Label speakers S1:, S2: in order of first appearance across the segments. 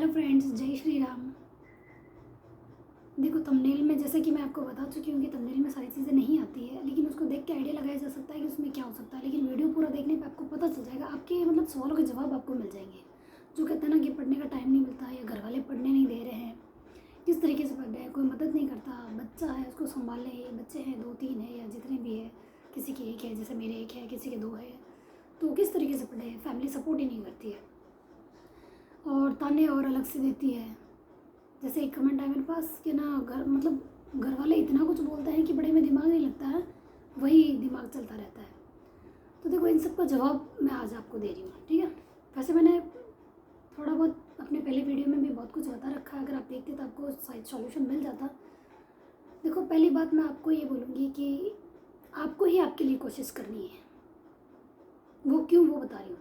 S1: Hello friends, जय श्री राम। देखो thumbnail में जैसे कि मैं आपको बता चुकी हूँ कि थंबनेल में सारी चीज़ें नहीं आती है, लेकिन उसको देख के आइडिया लगाया जा सकता है कि उसमें क्या हो सकता है। लेकिन वीडियो पूरा देखने पे आपको पता चल जाएगा, आपके मतलब सवालों के जवाब आपको मिल जाएंगे। जो कहते हैं ना कि पढ़ने का टाइम नहीं मिलता या घर वाले पढ़ने नहीं दे रहे हैं, किस तरीके से पढ़ रहे हैं, कोई मदद नहीं करता, बच्चा है उसको संभालने, बच्चे हैं 2-3 है या जितने भी है, किसी की एक है जैसे मेरे एक है, किसी के 2 है, तो किस तरीके से पढ़े, फैमिली सपोर्ट ही नहीं करती है और ताने और अलग से देती है। जैसे एक कमेंट आया मेरे पास कि ना घर वाले इतना कुछ बोलते हैं कि बड़े में दिमाग नहीं लगता है, वही दिमाग चलता रहता है। तो देखो इन सब का जवाब मैं आज आपको दे रही हूँ, ठीक है। वैसे मैंने थोड़ा बहुत अपने पहले वीडियो में भी बहुत कुछ बता रखा है, अगर आप देखते तो आपको शायद सॉल्यूशन मिल जाता। देखो पहली बात मैं आपको ये बोलूँगी कि आपको ही आपके लिए कोशिश करनी है। वो क्यों, वो बता रही हूँ।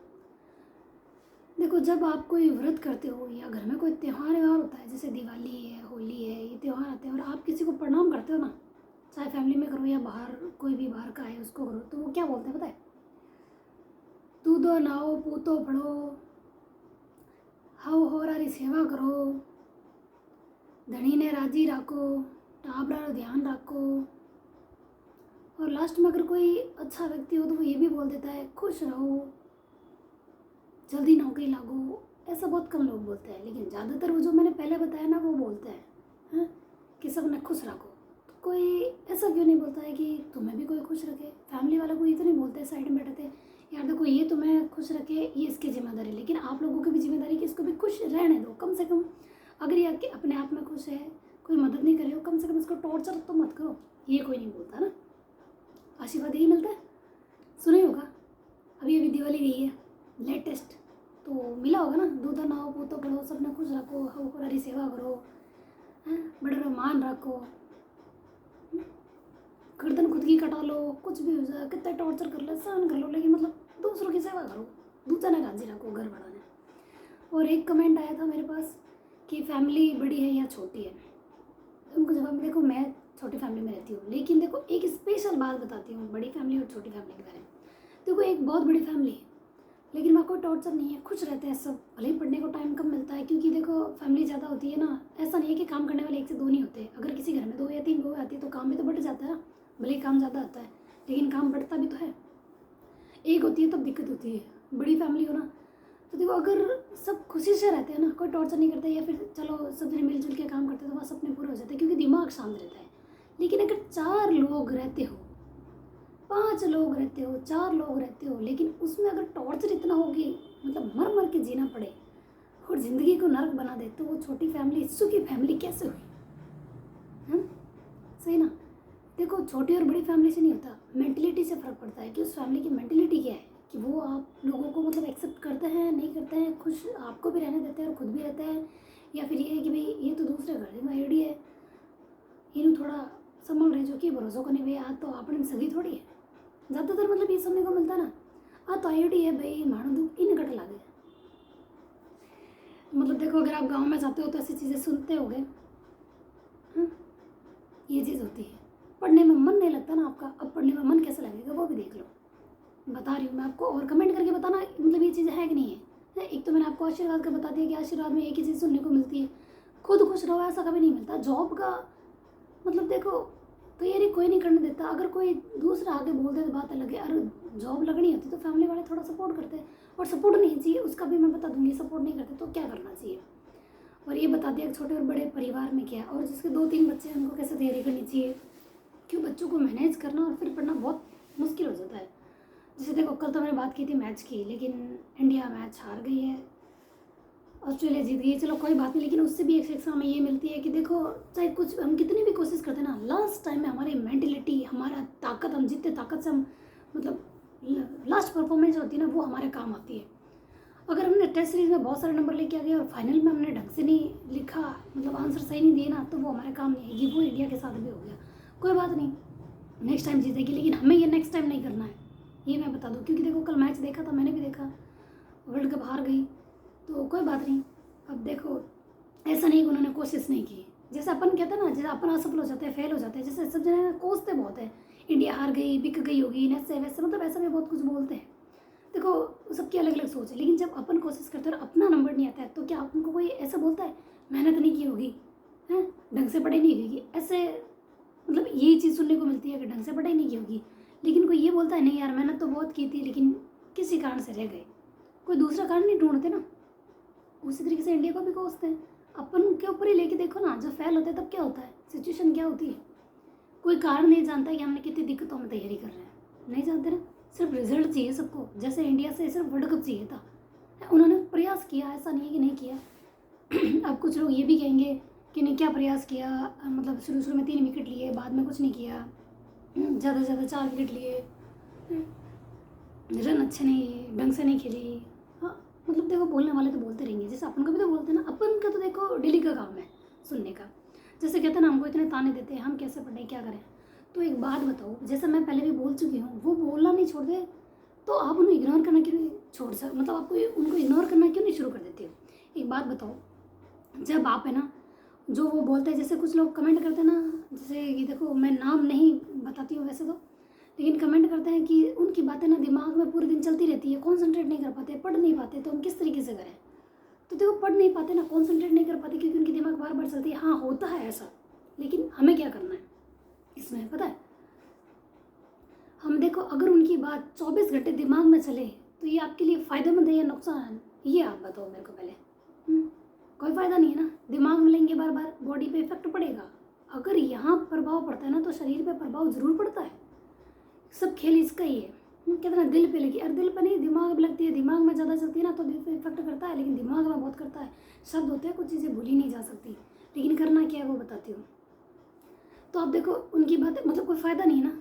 S1: देखो जब आप कोई व्रत करते हो या घर में कोई त्यौहार होता है, जैसे दिवाली है, होली है, ये त्यौहार आते हैं और आप किसी को प्रणाम करते हो ना, चाहे फैमिली में करो या बाहर कोई भी बाहर का है उसको करो, तो वो क्या बोलते हैं पता है? दूधो नाओ पूतो पढ़ो, हाउ होरारी सेवा करो, धनी ने राजी राखो, टाबरा ध्यान रखो। और लास्ट में अगर कोई अच्छा व्यक्ति हो तो वो ये भी बोल देता है खुश रहो, जल्दी नौकरी लागो। ऐसा बहुत कम लोग बोलते हैं, लेकिन ज़्यादातर वो जो मैंने पहले बताया ना वो बोलते हैं, हाँ, कि सब ने खुश रखो। तो कोई ऐसा क्यों नहीं बोलता है कि तुम्हें भी कोई खुश रखे? फैमिली वाला कोई तो नहीं बोलते साइड में बैठे थे, यार देखो ये तुम्हें खुश रखे, ये इसकी जिम्मेदारी, लेकिन आप लोगों की भी जिम्मेदारी कि इसको भी खुश रहने दो कम से कम। अगर ये अपने आप में खुश है, कोई मदद नहीं कर रही हो, कम से कम इसको टॉर्चर तो मत करो। ये कोई नहीं बोलता ना, आशीर्वाद यही मिलता है। सुना ही होगा, अभी दिवाली गई है लेटेस्ट, तो मिला होगा ना, दूध नाओ पूतो पढ़ो, सबने खुश रखो, हरी सेवा करो, हैं, बड़े मान रखो, गर्दन खुद की कटा लो, कुछ भी हो जाए, कितना टॉर्चर कर लो, सहन कर लो, लेकिन मतलब दूसरों की सेवा करो, दूसरा ने राजी रखो घर बढ़ाने। और एक कमेंट आया था मेरे पास कि फैमिली बड़ी है या छोटी है। उनको जवाब में, देखो मैं छोटी फैमिली में रहती हूँ, लेकिन देखो एक स्पेशल बात बताती हूँ बड़ी फैमिली और छोटी फैमिली के बारे में। देखो एक बहुत बड़ी फैमिली है, लेकिन वहाँ कोई टॉर्चर नहीं है, खुश रहते हैं सब, भले ही पढ़ने को टाइम कम मिलता है, क्योंकि देखो फैमिली ज़्यादा होती है ना, ऐसा नहीं है कि काम करने वाले 1 से 2 नहीं होते। अगर किसी घर में 2 या 3 बहू आती है तो काम भी तो बढ़ जाता है ना, भले ही काम ज़्यादा आता है लेकिन काम बढ़ता भी तो है। एक होती है तब दिक्कत होती है, बड़ी फैमिली हो ना, तो देखो अगर सब खुशी से रहते हैं ना, कोई टॉर्चर नहीं करता, या फिर चलो सब जने मिलजुल के काम करते हैं तो बस अपने पूरे हो जाते हैं, क्योंकि दिमाग शांत रहता है। लेकिन अगर 4 लोग रहते हो, 5 लोग रहते हो, 4 लोग रहते हो, लेकिन उसमें अगर टॉर्चर इतना होगी, मतलब मर मर के जीना पड़े और ज़िंदगी को नर्क बना दे, तो वो छोटी फैमिली, सुखी फैमिली कैसे हुई? हम सही ना। देखो छोटी और बड़ी फैमिली से नहीं होता, मेंटलिटी से फ़र्क पड़ता है कि उस फैमिली की मेंटलिटी क्या है, कि वो आप लोगों को मतलब एक्सेप्ट करते हैं, नहीं करते हैं, खुश आपको भी रहने देते हैं और खुद भी रहते हैं, या फिर ये है कि भाई ये तो दूसरे घर में आईडी है, इन्हें थोड़ा संभल रहे, जो कि भरोसा को नहीं, भाई आज तो आपने सगी थोड़ी है। ज़्यादातर मतलब ये सुनने को मिलता है ना, तो आईडी है भाई मानो दुख इन कट लागे। मतलब देखो अगर आप गांव में जाते हो तो ऐसी चीज़ें सुनते होगे, हाँ, ये चीज़ होती है। पढ़ने में मन नहीं लगता ना आपका, अब पढ़ने में मन कैसे लगेगा वो भी देख लो, बता रही हूँ मैं आपको, और कमेंट करके बताना मतलब ये चीज़ है कि नहीं है। एक तो मैंने आपको आशीर्वाद का बता दिया कि आशीर्वाद में एक ही चीज़ सुनने को मिलती है, खुद खुश रहो, ऐसा कभी नहीं मिलता। जॉब का मतलब देखो तैयारी कोई नहीं करने देता, अगर कोई दूसरा आगे बोल दे तो बात अलग है। अगर जॉब लगनी होती तो फैमिली वाले थोड़ा सपोर्ट करते हैं, और सपोर्ट नहीं चाहिए उसका भी मैं बता दूंगी, सपोर्ट नहीं करते तो क्या करना चाहिए। और ये बता दिया कि छोटे और बड़े परिवार में क्या है, और जिसके 2-3 बच्चे हैं उनको कैसे तैयारी करनी चाहिए, क्यों बच्चों को मैनेज करना और फिर पढ़ना बहुत मुश्किल हो जाता है। जैसे देखो कल तो मैंने बात की थी मैच की, लेकिन इंडिया मैच हार गई है, ऑस्ट्रेलिया जीत गई, चलो कोई बात नहीं, लेकिन उससे भी एक शिक्षा हमें ये मिलती है कि देखो चाहे कुछ हम कितनी भी कोशिश करते हैं ना, लास्ट टाइम में हमारी मेंटलिटी, हमारा ताकत, हम जितने ताकत से हम मतलब लास्ट परफॉर्मेंस होती है ना, वो हमारे काम आती है। अगर हमने टेस्ट सीरीज में बहुत सारे नंबर लेके आ गए और फाइनल में हमने ढंग से नहीं लिखा, मतलब आंसर सही नहीं दिए ना, तो वो हमारे काम नहीं आएगी। वो इंडिया के साथ भी हो गया, कोई बात नहीं, नेक्स्ट टाइम जीतेगी, लेकिन हमें ये नेक्स्ट टाइम नहीं करना है, ये मैं बता दूँ। क्योंकि देखो कल मैच देखा था, मैंने भी देखा, वर्ल्ड कप हार गई तो कोई बात नहीं। अब देखो ऐसा नहीं कि उन्होंने कोशिश नहीं की, जैसे अपन कहते हैं ना, जैसे अपन असफल हो जाते हैं, फेल हो जाते हैं, जैसे सब जने कोसते बहुत है, इंडिया हार गई, बिक गई होगी, ऐसे वैसे, मतलब ऐसा भी बहुत कुछ बोलते हैं। देखो सबकी अलग अलग सोच है, लेकिन जब अपन कोशिश करते हैं और अपना नंबर नहीं आता है तो क्या आपको कोई ऐसा बोलता है मेहनत नहीं की होगी, हैं ढंग से पढ़ाई नहीं होगी, ऐसे मतलब यही चीज़ सुनने को मिलती है कि ढंग से पढ़ाई नहीं की होगी। लेकिन कोई ये बोलता है नहीं यार मेहनत तो बहुत की थी लेकिन किसी कारण से रह गए, कोई दूसरा कारण नहीं ढूंढते ना। उसी तरीके से इंडिया को भी कोसते हैं, अपन के ऊपर ही लेके देखो ना, जब फेल होता है तब क्या होता है, सिचुएशन क्या होती है, कोई कारण नहीं जानता कि हमने कितनी दिक्कतों में तैयारी कर रहे हैं, नहीं जानते ना, सिर्फ रिजल्ट चाहिए सबको। जैसे इंडिया से सिर्फ वर्ल्ड कप चाहिए था, उन्होंने प्रयास किया, ऐसा नहीं है कि नहीं किया। अब कुछ लोग ये भी कहेंगे कि नहीं क्या प्रयास किया, मतलब शुरू में 3 विकेट लिए, बाद में कुछ नहीं किया, ज़्यादा से ज़्यादा 4 विकेट लिए, रन अच्छे नहीं, ढंग से नहीं खेली। हाँ मतलब देखो बोलने वाले तो बोलते रहेंगे, जैसे अपन को भी तो बोलते हैं ना, अपन का तो देखो डेली का काम है सुनने का। जैसे कहते हैं ना हमको इतने ताने देते हैं, हम कैसे पढ़ें क्या करें। तो एक बात बताओ, जैसे मैं पहले भी बोल चुकी हूँ, वो बोलना नहीं छोड़ दे तो आप उन्हें इग्नोर करना क्यों नहीं छोड़ सकते, मतलब आपको उनको इग्नोर करना क्यों नहीं शुरू कर देते हो। एक बात बताओ, जब आप है ना जो वो बोलते हैं, जैसे कुछ लोग कमेंट करते हैं ना, जैसे कि देखो मैं नाम नहीं बताती हूँ वैसे तो, लेकिन कमेंट करते हैं कि उनकी बातें ना दिमाग में पूरे दिन चलती रहती है, कॉन्सेंट्रेट नहीं कर पाते, पढ़ नहीं पाते, तो हम किस तरीके से करें। तो देखो पढ़ नहीं पाते ना, कॉन्सेंट्रेट नहीं कर पाते क्योंकि उनकी दिमाग बार बार चलती है। हाँ होता है ऐसा, लेकिन हमें क्या करना है इसमें पता है, हम देखो अगर उनकी बात 24 घंटे दिमाग में चले तो ये आपके लिए फ़ायदेमंद है या नुकसान, ये आप बताओ मेरे को पहले। कोई फ़ायदा नहीं है ना, दिमाग में लेंगे बार बार, बॉडी पे इफेक्ट पड़ेगा। अगर यहाँ प्रभाव पड़ता है ना तो शरीर पे प्रभाव ज़रूर पड़ता है। सब खेल इसका ही है। कितना दिल पे लगी, अरे दिल पे नहीं दिमाग पे लगती है, दिमाग में ज़्यादा चलती है ना तो दिल पे इफेक्ट करता है, लेकिन दिमाग में बहुत करता है। शब्द होते हैं, कुछ चीज़ें भूली नहीं जा सकती, लेकिन करना क्या है वो बताती हूँ। तो आप देखो उनकी बातें, मतलब कोई फ़ायदा नहीं है ना,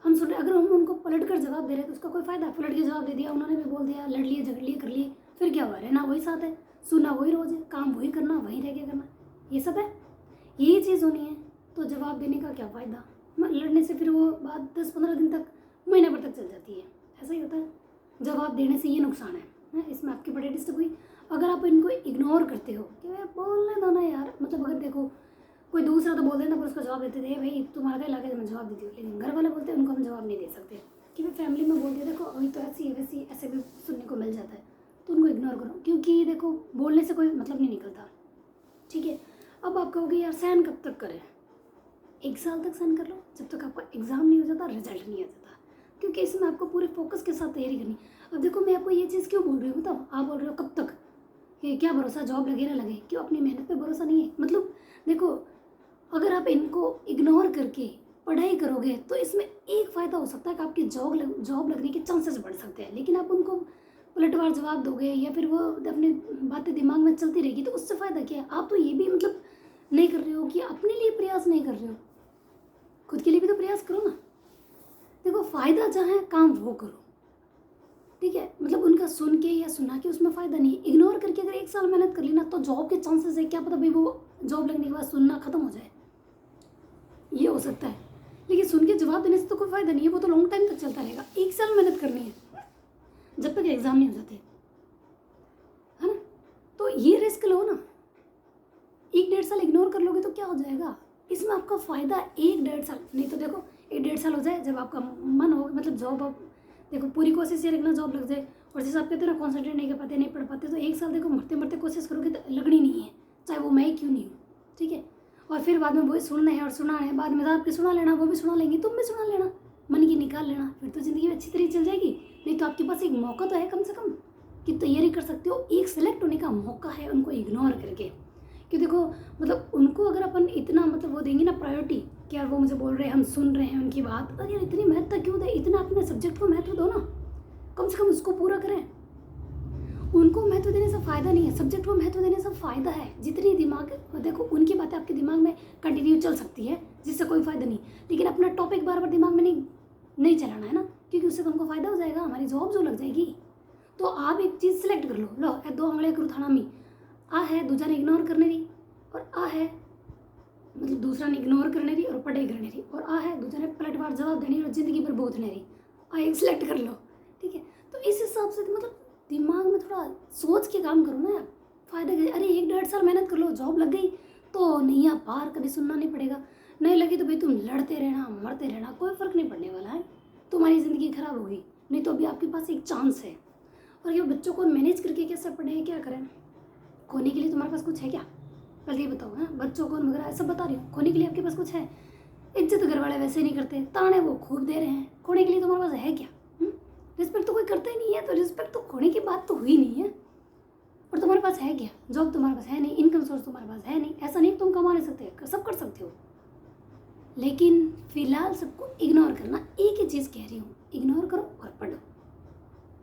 S1: हम सुन रहे, अगर हम उनको पलट कर जवाब दे रहे हैं तो उसका कोई फ़ायदा है। पलट के जवाब दे दिया, उन्होंने भी बोल दिया, लड़ लिए झगड़ लिए कर लिए, फिर क्या हुआ, रहना वही साथ है, सुनना वही रोज़ है, काम वही करना, वहीं रह के करना, ये सब है, यही चीज़ होनी है। तो जवाब देने का क्या फ़ायदा, लड़ने से फिर वो बात 10-15 दिन तक, महीने भर तक चल जाती है, ऐसा ही होता है। जवाब देने से ये नुकसान है, इसमें आपकी बड़ी डिस्टर्ब हुई। अगर आप इनको इग्नोर करते हो कि भाई बोलने दो ना यार, मतलब अगर देखो कोई दूसरा तो बोल देना पर उसका जवाब देते थे, भाई तुम्हारा क्या लगा मैं जवाब देती हूँ, लेकिन घर वाले बोलते हैं उनको हम जवाब नहीं दे सकते कि भाई फैमिली में बोलते देखो अभी तो ऐसी है वैसी, ऐसे भी सुनने को मिल जाता है, तो उनको इग्नोर करो, क्योंकि देखो बोलने से कोई मतलब नहीं निकलता। ठीक है, अब आप कहोगे यार सहन कब तक करें, 1 साल तक सहन कर लो, जब तक आपका एग्ज़ाम नहीं हो जाता, रिजल्ट नहीं आ जाता, क्योंकि इसमें आपको पूरे फोकस के साथ तैयारी करनी। अब देखो मैं आपको ये चीज़ क्यों बोल रही हूँ बताओ, आप बोल रहे हो कब तक, ये क्या भरोसा जॉब लगे ना लगे, क्यों अपनी मेहनत पे भरोसा नहीं है। मतलब देखो अगर आप इनको इग्नोर करके पढ़ाई करोगे तो इसमें एक फ़ायदा हो सकता है कि आपकी जॉब लगने के चांसेस बढ़ सकते हैं, लेकिन आप उनको पलटवार जवाब दोगे या फिर वो अपनी बातें दिमाग में चलती रहेगी तो उससे फ़ायदा क्या है। आप तो ये भी मतलब नहीं कर रहे हो कि अपने लिए प्रयास नहीं कर रहे हो, खुद के लिए भी तो प्रयास करो ना। देखो फ़ायदा जहाँ है काम वो करो, ठीक है, मतलब उनका सुन के या सुना के उसमें फ़ायदा नहीं है। इग्नोर करके अगर 1 साल मेहनत कर ली ना तो जॉब के चांसेस है, क्या पता भाई वो जॉब लगने के बाद सुनना ख़त्म हो जाए, ये हो सकता है। लेकिन सुन के जवाब देने से तो कोई फ़ायदा नहीं है, वो तो लॉन्ग टाइम तक चलता रहेगा। 1 साल मेहनत करनी है जब तक एग्ज़ाम नहीं हो जाते, है ना। तो ये रिस्क लो ना, 1-1.5 साल इग्नोर कर लोगे तो क्या हो जाएगा, इसमें आपका फ़ायदा 1-1.5 साल, नहीं तो देखो 1-1.5 साल हो जाए जब आपका मन हो, मतलब जॉब आप देखो पूरी कोशिश ये रखना जॉब लग जाए, और जैसे आप कहते हो ना कॉन्सेंट्रेट नहीं कर पाते, नहीं पढ़ पाते, तो 1 साल देखो मरते मरते कोशिश करोगे तो लगनी नहीं है, चाहे वो मैं ही क्यों नहीं हूँ, ठीक है। और फिर बाद में वही सुनना है और सुना है, बाद में आपके सुना लेना, वो भी सुना लेंगे, तुम भी सुना लेना, मन की निकाल लेना, फिर तो ज़िंदगी में अच्छी तरह चल जाएगी। नहीं तो आपके पास एक मौका तो है कम से कम कि तैयारी कर सकते हो, एक सेलेक्ट होने का मौका है उनको इग्नोर करके। कि देखो मतलब उनको अगर अपन इतना मतलब वो देंगे ना प्रायोरिटी कि यार वो मुझे बोल रहे हैं, हम सुन रहे हैं उनकी बात, अरे यार इतनी महत्व क्यों दे, इतना अपने सब्जेक्ट को महत्व दो ना, कम से कम उसको पूरा करें। उनको महत्व देने से फ़ायदा नहीं है, सब्जेक्ट को महत्व देने से फ़ायदा है। जितनी दिमाग देखो उनकी बातें आपके दिमाग में कंटिन्यू चल सकती है जिससे कोई फ़ायदा नहीं, लेकिन अपना टॉपिक बार बार दिमाग में नहीं चलाना है ना, क्योंकि उससे तुमको फ़ायदा हो जाएगा, हमारी जॉब जो लग जाएगी। तो आप एक चीज़ सिलेक्ट कर लो ए 2 आंगळे करू थाना मी, आ है दूजा ने इग्नोर करने दी, और आ है मतलब दूसरा ने इग्नोर करने दी और पढ़ाई करने दी, और आ है दूसरा ने पलटवार जवाब देने और ज़िंदगी भर भोगने दी, आ एक सिलेक्ट कर लो, ठीक है। तो इस हिसाब से मतलब दिमाग में थोड़ा सोच के काम करो ना यार, फ़ायदा क्या, अरे 1-1.5 साल मेहनत कर लो, जॉब लग गई तो नैया पार, कभी सुनना नहीं पड़ेगा, नहीं लगी तो भाई तुम लड़ते रहना मरते रहना, कोई फ़र्क नहीं पड़ने वाला है, तुम्हारी ज़िंदगी ख़राब होगी। नहीं तो अभी आपके पास एक चांस है। और ये बच्चों को मैनेज करके कैसे पढ़ें क्या करें, खोने के लिए तुम्हारे पास कुछ है क्या? पहले ये बताओ। हाँ, बच्चों को वगैरह सब बता रही हूँ, खोने के लिए आपके पास कुछ है? इज्जत घर वाले वैसे नहीं करते, ताने वो खूब दे रहे हैं, खोने के लिए तुम्हारे पास है क्या? रिस्पेक्ट तो कोई करता ही नहीं है, तो रिस्पेक्ट तो खोने की बात तो हुई नहीं है। और तुम्हारे पास है क्या? जॉब तुम्हारे पास है नहीं, इनकम सोर्स तुम्हारे पास है नहीं। ऐसा नहीं तुम कमा नहीं सकते, सब कर सकते हो, लेकिन फिलहाल सबको इग्नोर करना। एक ही चीज़ कह रही हूँ, इग्नोर करो और पढ़ो।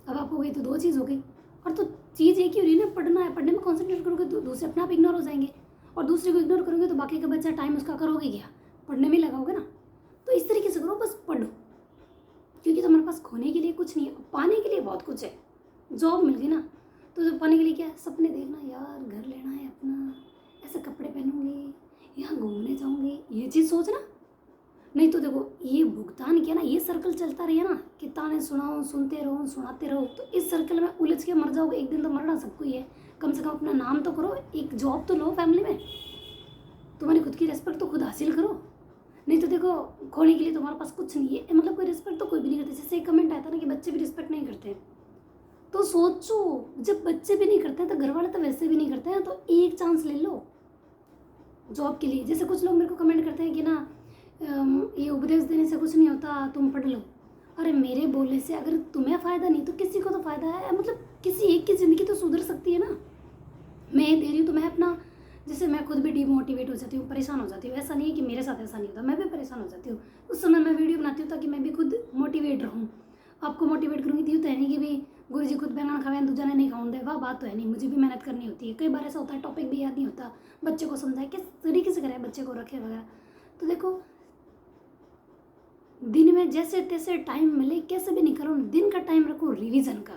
S1: अब आप हो गई तो 2 चीज़ हो गई, और तो चीज़ एक ही हो रही है ना, पढ़ना है। पढ़ने में कॉन्सेंट्रेट करोगे तो दूसरे अपने आप इग्नोर हो जाएंगे, और दूसरे को इग्नोर करोगे तो बाकी का बच्चा टाइम उसका करोगे क्या? पढ़ने में लगाओगे ना। तो इस तरीके से करो, बस पढ़ो, क्योंकि तुम्हारे पास खोने के लिए कुछ नहीं है, पाने के लिए बहुत कुछ है। जॉब मिल गई ना, तो जब पाने के लिए क्या है? सपने देखना, यार घर लेना है अपना, ऐसे कपड़े पहनूंगी, यहाँ घूमने जाऊंगी, ये चीज़ सोचना। नहीं तो देखो, ये भुगतान किया ना, ये सर्कल चलता रही है ना कि ताने सुनाओ, सुनते रहो, सुनाते रहो, तो इस सर्कल में उलझ के मर जाओगे। एक दिन तो मरना सबको ही है। कम से कम अपना नाम तो करो, एक जॉब तो लो फैमिली में, तुम्हारी खुद की रिस्पेक्ट तो खुद हासिल करो। नहीं तो देखो, खोने के लिए तुम्हारे पास कुछ नहीं है, मतलब कोई रिस्पेक्ट तो कोई भी नहीं करते। जैसे एक कमेंट आया था ना कि बच्चे भी रिस्पेक्ट नहीं करते, तो सोचो, जब बच्चे भी नहीं करते हैं तो घर वाले तो वैसे भी नहीं करते हैं, तो एक चांस ले लो जॉब के लिए। जैसे कुछ लोग मेरे को कमेंट करते हैं कि ना ये उपदेश देने से कुछ नहीं होता, तुम पढ़ लो। अरे मेरे बोलने से अगर तुम्हें फ़ायदा नहीं तो किसी को तो फ़ायदा है, मतलब किसी एक की ज़िंदगी तो सुधर सकती है ना। मैं दे रही हूँ तो मैं अपना, जैसे मैं खुद भी डिमोटिवेट हो जाती हूँ, परेशान हो जाती हूँ। ऐसा नहीं है कि मेरे साथ ऐसा नहीं होता, मैं भी परेशान हो जाती हूँ। उस समय मैं वीडियो बनाती हूँ ताकि मैं भी खुद मोटिवेट रहूँ। आपको मोटिवेट करूँगी तो है नहीं कि भाई गुरु जी खुद बैंगन खावे दूजा ने नहीं खाऊं दे, वाह बात तो है नहीं। मुझे भी मेहनत करनी होती है, कई बार ऐसा होता है टॉपिक भी याद नहीं होता, बच्चे को समझाए किस तरीके से करें, बच्चे को रखे वगैरह। तो देखो, दिन में जैसे तैसे टाइम मिले, कैसे भी निकालो, दिन का टाइम रखो रिवीजन का,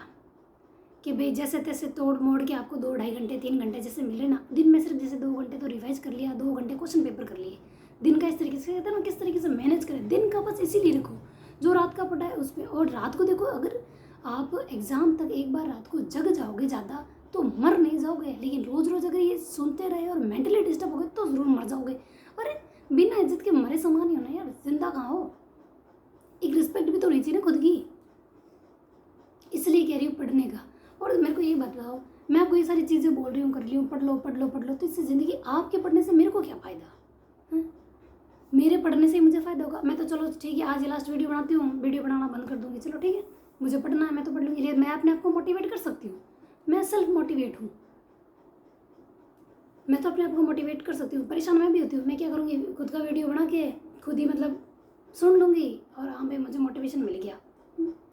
S1: कि भाई जैसे तैसे तोड़ मोड़ के आपको 2-2.5 घंटे 3 घंटे जैसे मिले ना दिन में, सिर्फ जैसे 2 घंटे तो रिवाइज कर लिया, 2 घंटे क्वेश्चन पेपर कर लिए दिन का। इस तरीके से कहते हैं ना, किस तरीके से मैनेज करें दिन का, बस इसीलिए रखो जो रात का पढ़ा है उसमें। और रात को देखो, अगर आप एग्ज़ाम तक एक बार रात को जग जाओगे ज़्यादा तो मर नहीं जाओगे, लेकिन रोज़ रोज़ अगर ये सुनते रहे और मेंटली डिस्टर्ब हो गए तो ज़रूर मर जाओगे। अरे बिना इज्जत के मरे समान ही होना यार, जिंदा कहाँ हो, एक रिस्पेक्ट भी तो होनी चाहिए ना खुद की। इसलिए कह रही हूँ पढ़ने का। और मेरे को ये बताओ, मैं आपको ये सारी चीज़ें बोल रही हूँ, कर रही हूँ, पढ़ लो पढ़ लो पढ़ लो, तो इससे ज़िंदगी आपके पढ़ने से मेरे को क्या फ़ायदा? मेरे पढ़ने से ही मुझे फ़ायदा होगा। मैं तो चलो ठीक है, आज ये लास्ट वीडियो बनाती हूँ, वीडियो बनाना बंद कर दूँगी, चलो ठीक है, मुझे पढ़ना है, मैं तो पढ़ लूँगी। मैं अपने आप को मोटिवेट कर सकती हूँ, मैं सेल्फ मोटिवेट हूँ, मैं तो अपने आप को मोटिवेट कर सकती हूँ। परेशान मैं भी होती हूँ, मैं क्या करूँगी, खुद का वीडियो बना के खुद ही मतलब सुन लूँगी, और हाँ भाई मुझे मोटिवेशन मिल गया,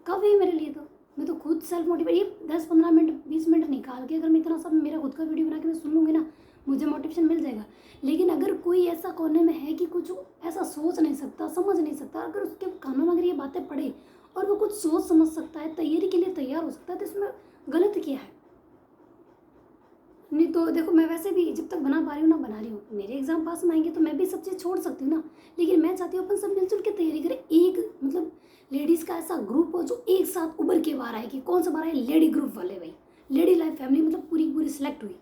S1: काफ़ी है मेरे लिए। तो मैं तो खुद सेल्फ मोटिवेट, ये 10-15 मिनट 20 मिनट निकाल के अगर मैं इतना सब मेरा खुद का वीडियो बना के मैं सुन लूँगी ना, मुझे मोटिवेशन मिल जाएगा। लेकिन अगर कोई ऐसा कोने में है कि कुछ ऐसा सोच नहीं सकता, समझ नहीं सकता, अगर उसके कानों में अगर ये बातें पड़े और वो कुछ सोच समझ सकता है, तैयारी के लिए तैयार हो सकता है, तो इसमें गलत क्या है? नहीं तो देखो, मैं वैसे भी जब तक बना पा रही हूँ ना बना रही हूँ, मेरे एग्जाम पास में आएंगे तो मैं भी सब चीज़ छोड़ सकती हूँ ना। लेकिन मैं चाहती हूँ अपन सब मिलजुल के तैयारी करें, एक मतलब लेडीज़ का ऐसा ग्रुप हो जो एक साथ उभर के बाहर आए। कि कौन सा बाहर आए? लेडी ग्रुप वाले भाई, लेडी लाइफ फैमिली, मतलब पूरी पूरी सिलेक्ट हुई,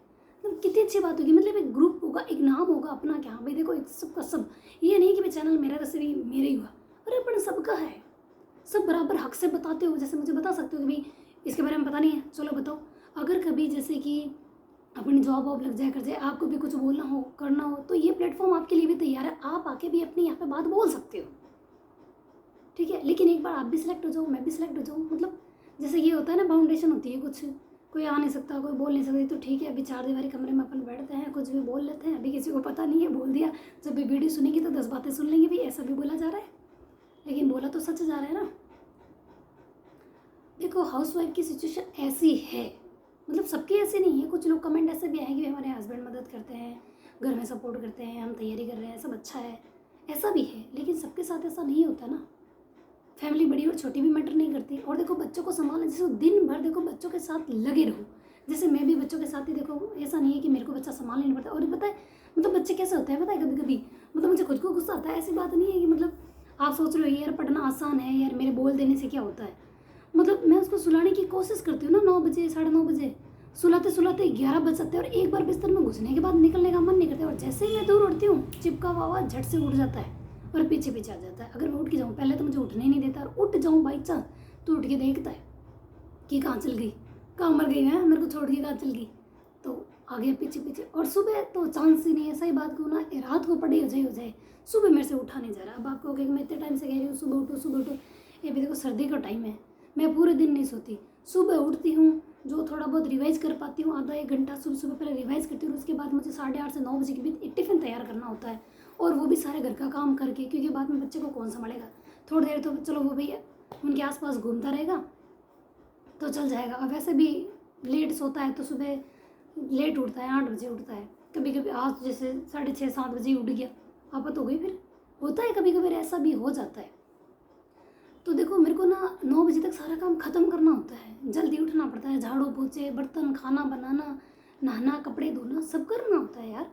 S1: मतलब कितनी अच्छी बात होगी। मतलब एक ग्रुप होगा, एक नाम होगा अपना, क्या भाई देखो एक सबका सब, ये नहीं कि भाई चैनल मेरा वैसे भी मेरा ही हुआ, अरे अपन सबका है, सब बराबर हक से बताते हो। जैसे मुझे बता सकते हो कि भाई इसके बारे में पता नहीं है, चलो बताओ। अगर कभी जैसे कि अपनी जॉब वॉब लग जाए, कर जाए, आपको भी कुछ बोलना हो करना हो, तो ये प्लेटफॉर्म आपके लिए भी तैयार है, आप आके भी अपनी यहाँ पे बात बोल सकते हो, ठीक है। लेकिन एक बार आप भी सिलेक्ट हो जाओ, मैं भी सिलेक्ट हो जाऊँ, मतलब जैसे ये होता है ना, बाउंडेशन होती है कुछ, कोई आ नहीं सकता, कोई बोल नहीं सकता, तो ठीक है अभी 4 दीवारी कमरे में अपन बैठते हैं, कुछ भी बोल लेते हैं, अभी किसी को पता नहीं है, बोल दिया। जब भी वीडियो सुनेंगे तो 10 बातें सुन लेंगे, भी ऐसा भी बोला जा रहा है, लेकिन बोला तो सच जा रहा है ना। देखो हाउसवाइफ की सिचुएशन ऐसी है, मतलब सबके ऐसे नहीं है, कुछ लोग कमेंट ऐसे भी आएंगे हमारे हस्बैंड मदद करते हैं, घर में सपोर्ट करते हैं, हम तैयारी कर रहे हैं, सब अच्छा है, ऐसा भी है। लेकिन सबके साथ ऐसा नहीं होता ना, फैमिली बड़ी और छोटी भी मैटर नहीं करती। और देखो बच्चों को संभालना, जैसे दिन भर देखो बच्चों के साथ लगे रहो, जैसे मैं भी बच्चों के साथ ही, देखो ऐसा नहीं है कि मेरे को बच्चा संभालना नहीं पड़ता। और पता है मतलब बच्चे कैसे होते हैं पता है, कभी कभी मतलब मुझे खुद को गुस्सा आता है, ऐसी बात नहीं है कि मतलब आप सोच रहे हो यार पढ़ना आसान है यार, मेरे बोल देने से क्या होता है। मतलब मैं उसको सुलाने की कोशिश करती हूँ ना, 9 बजे 9:30 बजे, सुलाते सुलाते 11 बज जाते हैं, और एक बार बिस्तर में घुसने के बाद निकलने का मन नहीं करता। और जैसे ही मैं दूर उठती हूँ, चिपका हुआ आवाज़ झट से उठ जाता है और पीछे पीछे आ जाता है। अगर मैं उठ के जाऊँ, पहले तो मुझे उठने ही नहीं देता, और उठ जाऊँ बाई चांस तो उठ के देखता है कि कहाँ चल गई, कहाँ मर गई है, मेरे को छोड़ के कहाँ चल गई। तो आगे पीछे पीछे। और सुबह तो चांस ही नहीं है, सही बात कहूँ ना, रात को पढ़ाई हो जाए, सुबह मेरे से उठा नहीं जा रहा। अब आप कहोगे कि मैं इतने टाइम से कह रही हूँ सुबह उठो सुबह उठो, ये भी देखो सर्दी का टाइम है, मैं पूरे दिन नहीं सोती, सुबह उठती हूँ, जो थोड़ा बहुत रिवाइज कर पाती हूँ, आधा एक घंटा सुबह सुबह पहले रिवाइज करती हूँ, उसके बाद मुझे 8:30 से 9 बजे के बीच एक टिफ़िन तैयार करना होता है, और वो भी सारे घर का काम करके, क्योंकि बाद में बच्चे को कौन संभालेगा। थोड़ी देर तो चलो वो भैया उनके आसपास घूमता रहेगा तो चल जाएगा। अब वैसे भी लेट सोता है तो सुबह लेट उठता है, 8 बजे उठता है, कभी कभी आज जैसे 6:30 7 बजे उठ गया, आफत हो गई। फिर होता है कभी कभी ऐसा भी हो जाता है। तो देखो मेरे को ना 9 बजे तक सारा काम ख़त्म करना होता है, जल्दी उठना पड़ता है, झाड़ू पोछे बर्तन खाना बनाना नहाना कपड़े धोना सब करना होता है यार।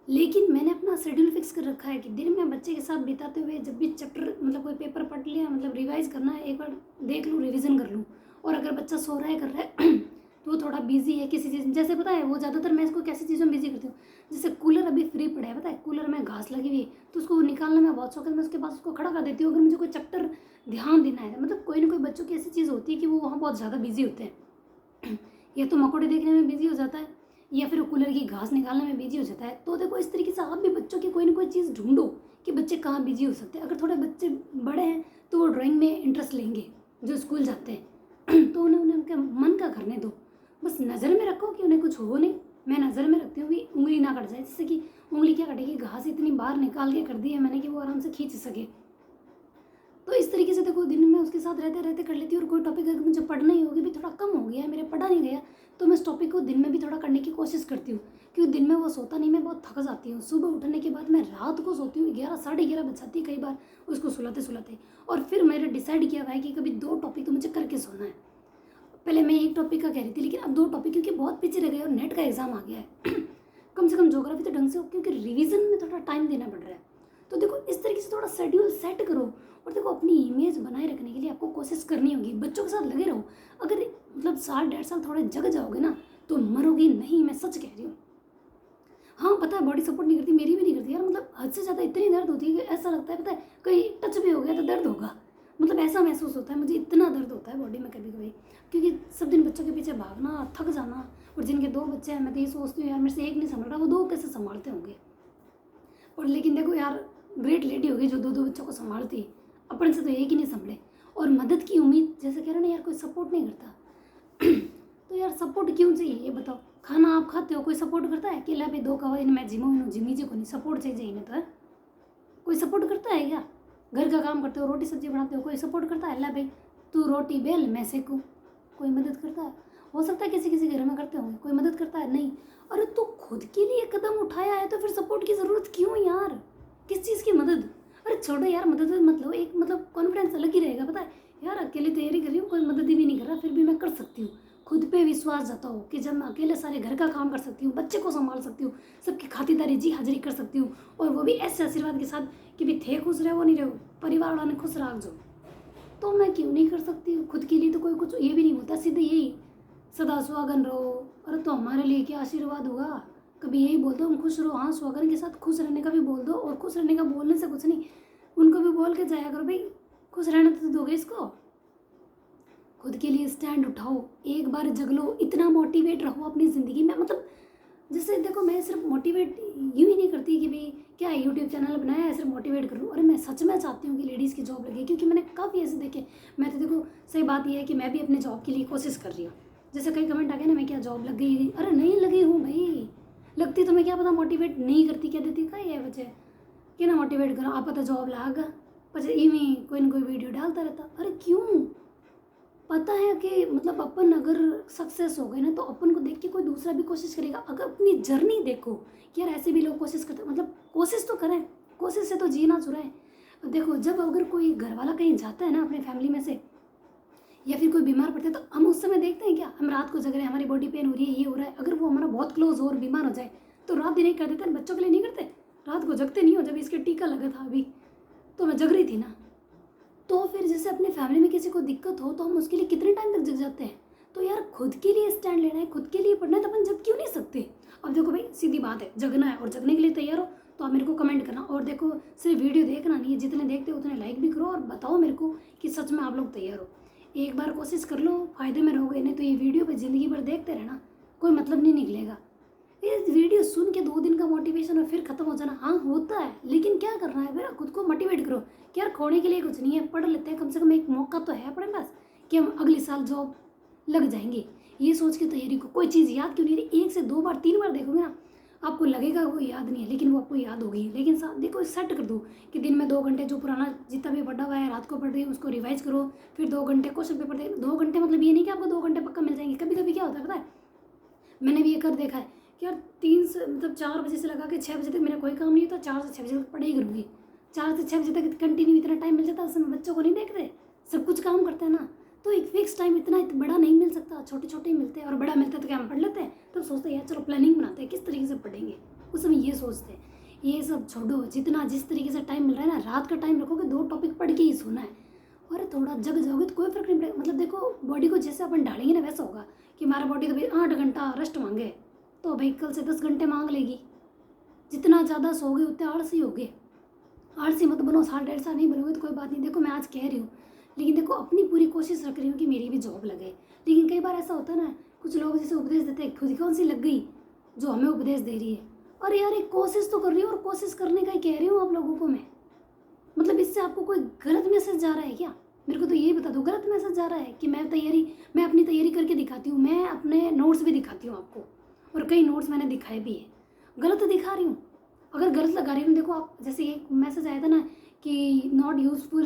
S1: लेकिन मैंने अपना शेड्यूल फिक्स कर रखा है कि दिन में बच्चे के साथ बिताते हुए जब भी चैप्टर मतलब कोई पेपर पढ़ लिया, मतलब रिवाइज करना है, एक बार देख लूँ रिवीजन कर लूँ। और अगर बच्चा सो रहा है कर रहा है तो वो थोड़ा बिजी है किसी चीज़, जैसे पता है वो ज़्यादातर मैं इसको कैसी चीज़ों में बिजी करती हूँ। जैसे कूलर अभी फ्री पड़ा है, पता है कूलर में घास लगी हुई है, तो उसको निकालना मैं बहुत शौक है, मैं उसके पास उसको खड़ा कर देती हूँ। अगर मुझे कोई चैप्टर ध्यान देना है, मतलब कोई ना कोई बच्चों की ऐसी चीज़ होती है कि वो वहाँ बहुत ज़्यादा बिजी होते हैं या तो मकोड़े देखने में बिजी हो जाता है या फिर कूलर की घास निकालने में बिजी हो जाता है। तो देखो इस तरीके से आप भी बच्चों की कोई ना कोई चीज़ ढूंढो कि बच्चे कहाँ बिजी हो सकते हैं। अगर थोड़े बच्चे बड़े हैं तो वो ड्राइंग में इंटरेस्ट लेंगे जो स्कूल जाते हैं तो उन्हें उनके मन का करने दो, बस नज़र में रखो कि उन्हें कुछ हो नहीं। मैं नज़र में रखती हूँ भी उंगली ना कट जाए, जिससे कि उंगली क्या कटेगी, घास इतनी बाहर निकाल के कर दी है मैंने कि वो आराम से खींच सके। तो इस तरीके से देखो दिन में उसके साथ रहते रहते कर लेती हूँ। और कोई टॉपिक अगर मुझे पढ़ना ही होगी भी थोड़ा कम हो गया है, मेरे पढ़ा नहीं गया, तो मैं इस टॉपिक को दिन में भी थोड़ा करने की कोशिश करती हूँ, क्योंकि दिन में वो सोता नहीं, मैं बहुत थक जाती हूँ। सुबह उठने के बाद मैं रात को सोती हूँ 11 11:30 बज जाती है कई बार उसको सुलाते सुलाते। और फिर मैंने डिसाइड किया हुआ है कि कभी 2 टॉपिक तो मुझे करके सोना है। पहले मैं एक टॉपिक का कह रही थी, लेकिन अब 2 टॉपिक क्योंकि बहुत पीछे रह गए और नेट का एग्जाम आ गया है कम से कम ज्योग्राफी तो ढंग से हो, क्योंकि रिवीजन में थोड़ा टाइम देना पड़ रहा है। तो देखो इस तरीके से थोड़ा शेड्यूल सेट करो। और देखो अपनी इमेज बनाए रखने के लिए आपको कोशिश करनी होगी, बच्चों के साथ लगे रहो। अगर मतलब 1.5 साल थोड़े जग जाओगे ना तो मरोगी नहीं, मैं सच कह रही हूँ। हाँ पता है बॉडी सपोर्ट नहीं करती, मेरी भी नहीं करती यार, मतलब हद से ज़्यादा इतनी दर्द होती है कि ऐसा लगता है पता है कहीं टच भी हो गया तो दर्द होगा, मतलब ऐसा महसूस होता है मुझे, इतना दर्द होता है बॉडी में कभी कभी, क्योंकि सब दिन बच्चों के पीछे भागना थक जाना। और जिनके 2 बच्चे हैं मैं तो ये सोचती हूँ यार मेरे से एक नहीं संभाल रहा, वो 2 कैसे संभालते होंगे। और लेकिन देखो यार ग्रेट लेडी होगी जो 2 बच्चों को संभालती है, अपन से तो एक ही नहीं संभले। और मदद की उम्मीद जैसे कह रहे ना यार कोई सपोर्ट नहीं करता तो यार सपोर्ट क्यों चाहिए ये बताओ। खाना आप खाते हो कोई सपोर्ट करता है कि ला भाई 2 कवा इन मैं जिमी जी को नहीं सपोर्ट चाहिए इन्हें, तो है कोई सपोर्ट करता है क्या। घर का काम करते हो रोटी सब्जी बनाते हो कोई सपोर्ट करता है, ला भाई तू रोटी बेल मैं सेकूँ, कोई मदद करता है। हो सकता है किसी किसी घर में करते होंगे, कोई मदद करता है नहीं। अरे तो खुद के लिए कदम उठाया है तो फिर सपोर्ट की ज़रूरत क्यों यार, किस चीज़ की मदद। अरे छोड़ो यार मदद मतलब एक मतलब कॉन्फिडेंस अलग ही रहेगा, पता है यार अकेले तैयारी कर रही हूँ कोई मदद ही भी नहीं कर रहा फिर भी मैं कर सकती हूँ। खुद पे विश्वास जताओ कि जब मैं अकेले सारे घर का काम कर सकती हूँ, बच्चे को संभाल सकती हूँ, सबकी खातिरदारी जी हाजिरी कर सकती हूँ, और वो भी ऐसे आशीर्वाद के साथ कि भी थे खुश रहो नहीं रहो परिवार वाला ने खुश रख जो, तो मैं क्यों नहीं कर सकती हूँ खुद के लिए। तो कोई कुछ ये भी नहीं बोलता, सीधे यही सदा सुहागन रहो। अरे तो हमारे लिए क्या आशीर्वाद होगा, कभी यही बोल दो हम खुश रहो, हाँ सुहागन के साथ खुश रहने का भी बोल दो। और खुश रहने का बोलने से कुछ नहीं, उनको भी बोल के जाया करो भाई खुश रहना तो दोगे इसको। खुद के लिए स्टैंड उठाओ, एक बार जग लो, इतना मोटिवेट रहो अपनी ज़िंदगी में। मतलब जैसे देखो मैं सिर्फ मोटिवेट यूँ ही नहीं करती कि भाई क्या यूट्यूब चैनल बनाया है सिर्फ मोटिवेट करूँ। अरे मैं सच में चाहती हूँ कि लेडीज़ की जॉब लगे, क्योंकि मैंने काफ़ी ऐसे देखे। मैं तो देखो सही बात यह है कि मैं भी अपने जॉब के लिए कोशिश कर रही हूँ। जैसे कई कमेंट आ गए ना मैं क्या जॉब लग गई, अरे नहीं लगी हूँ भाई, लगती तो मैं क्या पता मोटिवेट नहीं करती, क्या देती का ये वजह कि ना मोटिवेट करो आप पता जॉब लागा पर इवें कोई ना कोई वीडियो डालता रहता। अरे क्यों, पता है कि मतलब अपन अगर सक्सेस हो गए ना तो अपन को देख के कोई दूसरा भी कोशिश करेगा। अगर अपनी जर्नी देखो कि यार ऐसे भी लोग कोशिश करते, मतलब कोशिश तो करें, कोशिश से तो जीना चुराएं। अब देखो जब अगर कोई घर वाला कहीं जाता है ना अपने फैमिली में से, या फिर कोई बीमार पड़ता है, तो हम उस समय देखते हैं क्या, हम रात को जग रहे हैं हमारी बॉडी पेन हो रही है ये हो रहा है। अगर वो हमारा बहुत क्लोज हो और बीमार हो जाए तो रात दिन एक कर देते हैं, बच्चों के लिए नहीं करते, रात को जगते नहीं हो। जब इसके टीका लगा था अभी तो मैं जग रही थी ना, तो फिर जैसे अपने फैमिली में किसी को दिक्कत हो तो हम उसके लिए कितने टाइम तक जग जाते हैं। तो यार खुद के लिए स्टैंड लेना है, खुद के लिए पढ़ना है, तो अपन जग क्यों नहीं सकते। अब देखो भाई सीधी बात है, जगना है और जगने के लिए तैयार हो तो आप मेरे को कमेंट करना। और देखो सिर्फ वीडियो देखना नहीं है, जितने देखते हो उतने लाइक भी करो और बताओ मेरे को कि सच में आप लोग तैयार हो। एक बार कोशिश कर लो, फायदे में रहोगे, नहीं तो ये वीडियो पर ज़िंदगी भर देखते रहना, कोई मतलब नहीं निकलेगा। ये वीडियो सुन के 2 दिन का मोटिवेशन और फिर खत्म हो जाना, हाँ होता है, लेकिन क्या करना है फिर, खुद को मोटिवेट करो कि यार खोने के लिए कुछ नहीं है, पढ़ लेते हैं, कम से कम एक मौका तो है अपने पास कि हम अगले साल जॉब लग जाएंगे। ये सोच के तैयारी को, कोई चीज़ याद क्यों नहीं रही, 1 से 2 बार 3 बार देखोगे ना, आपको लगेगा वो याद नहीं है, लेकिन वो आपको याद होगी। लेकिन देखो सेट कर दो कि दिन में 2 घंटे जो पुराना जितना भी पढ़ा हुआ है रात को पढ़ रही है उसको रिवाइज करो, फिर 2 घंटे क्वेश्चन पेपर दे। 2 घंटे मतलब ये नहीं कि आपको 2 घंटे पक्का मिल जाएंगे। कभी कभी क्या होता है पता है, मैंने भी ये कर देखा है कि यार 3 से मतलब 4 बजे से लगा के 6 बजे तक मेरा कोई काम नहीं होता, 4 से 6 बजे तक पढ़ाई करूँगी। 4 से 6 बजे तक कंटिन्यू इतना टाइम मिल जाता है, उसमें बच्चों को नहीं देखते, सब कुछ काम करते हैं ना, तो एक फिक्स टाइम इतना बड़ा नहीं मिल सकता, छोटे छोटे ही मिलते हैं। और बड़ा मिलता है तो क्या हम पढ़ लेते हैं, तब सोचते हैं यार चलो प्लानिंग बनाते हैं किस तरीके से पढ़ेंगे, उस समय ये सोचते हैं। ये सब छोड़ो, जितना जिस तरीके से टाइम मिल रहा है ना, रात का टाइम रखोगे 2 टॉपिक पढ़ के ही सोना है, और थोड़ा जग जाओगे तो कोई फर्क नहीं पड़ेगा। मतलब देखो बॉडी को जैसे अपन ढालेंगे ना वैसा होगा कि हमारा बॉडी तो भाई 8 घंटा रेस्ट मांगे तो भाई कल से 10 घंटे मांग लेगी। जितना ज़्यादा सोओगे उतने आलसी होगे। आलसी मत बनो, साल 1.5 साल नहीं बनोगे तो कोई बात नहीं। देखो मैं आज कह रही हूँ, लेकिन देखो अपनी पूरी कोशिश रख रही हूँ कि मेरी भी जॉब लगे। लेकिन कई बार ऐसा होता है ना, कुछ लोग जैसे उपदेश देते हैं, खुद कौन सी लग गई जो हमें उपदेश दे रही है। अरे यार एक कोशिश तो कर रही हूँ, और कोशिश करने का ही कह रही हूँ आप लोगों को मैं। मतलब इससे आपको कोई गलत मैसेज जा रहा है क्या? मेरे को तो ये बता दो, गलत मैसेज जा रहा है कि मैं अपनी तैयारी करके दिखाती हूँ, मैं अपने नोट्स भी दिखाती हूँ आपको, और कई नोट्स मैंने दिखाए भी है। गलत दिखा रही हूँ? अगर गलत लगा रही हूँ, देखो आप जैसे एक मैसेज आया था ना कि नॉट यूजफुल,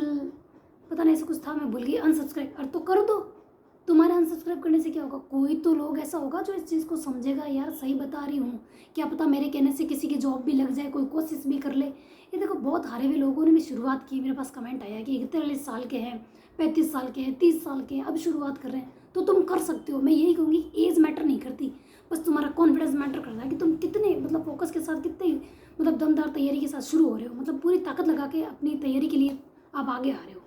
S1: पता नहीं ऐसा कुछ था, मैं भूल गई, अनसब्सक्राइब। और तो कर दो, तुम्हारे अनसब्सक्राइब करने से क्या होगा? कोई तो लोग ऐसा होगा जो इस चीज़ को समझेगा, यार सही बता रही हूँ, क्या पता मेरे कहने से किसी की जॉब भी लग जाए, कोई कोशिश भी कर ले। ये देखो बहुत हारे हुए लोगों ने भी शुरुआत की, मेरे पास कमेंट आया कि 43 साल के हैं, 35 साल के हैं, 30 साल के हैं, अब शुरुआत कर रहे हैं, तो तुम कर सकते हो। मैं यही कहूँगी एज मैटर नहीं करती, बस तुम्हारा कॉन्फिडेंस मैटर करता है कि तुम कितने मतलब फोकस के साथ, कितने मतलब दमदार तैयारी के साथ शुरू हो रहे हो, मतलब पूरी ताकत लगा के अपनी तैयारी के लिए आप आगे आ रहे हो।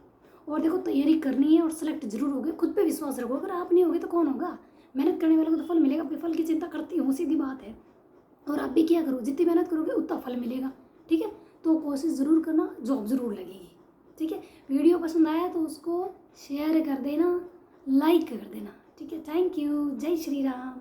S1: और देखो तैयारी करनी है और सेलेक्ट जरूर होगे, खुद पे विश्वास रखो, अगर आप नहीं होगे तो कौन होगा? मेहनत करने वालों को तो फल मिलेगा, अपने फल की चिंता करती हूँ, सीधी बात है। और आप भी क्या करो, जितनी मेहनत करोगे उतना फल मिलेगा, ठीक है? तो कोशिश ज़रूर करना, जॉब ज़रूर लगेगी, ठीक है? वीडियो पसंद आया तो उसको शेयर कर देना, लाइक कर देना, ठीक है? थैंक यू, जय श्री राम।